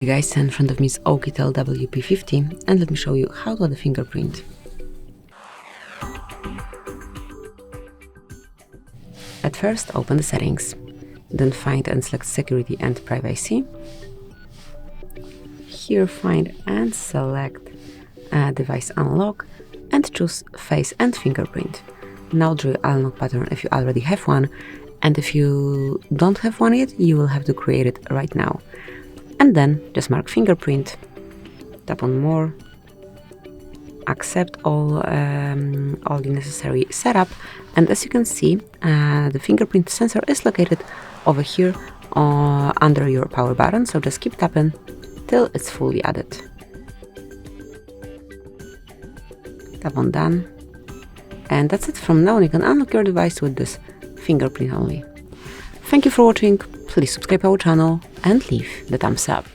Hey guys, in front of me is Oukitel WP50 and let me show you how to add a fingerprint. At first open the settings, then find and select security and privacy. Here find and select device unlock and choose face and fingerprint. Now draw your unlock pattern if you already have one, and if you don't have one yet, you will have to create it right now. And then just mark fingerprint, tap on more, accept all the necessary setup, and as you can see, the fingerprint sensor is located over here under your power button, so just keep tapping till it's fully added. Tap on done, and that's it. From now on you can unlock your device with this fingerprint only. Thank you for watching, please subscribe our channel and leave the thumbs up.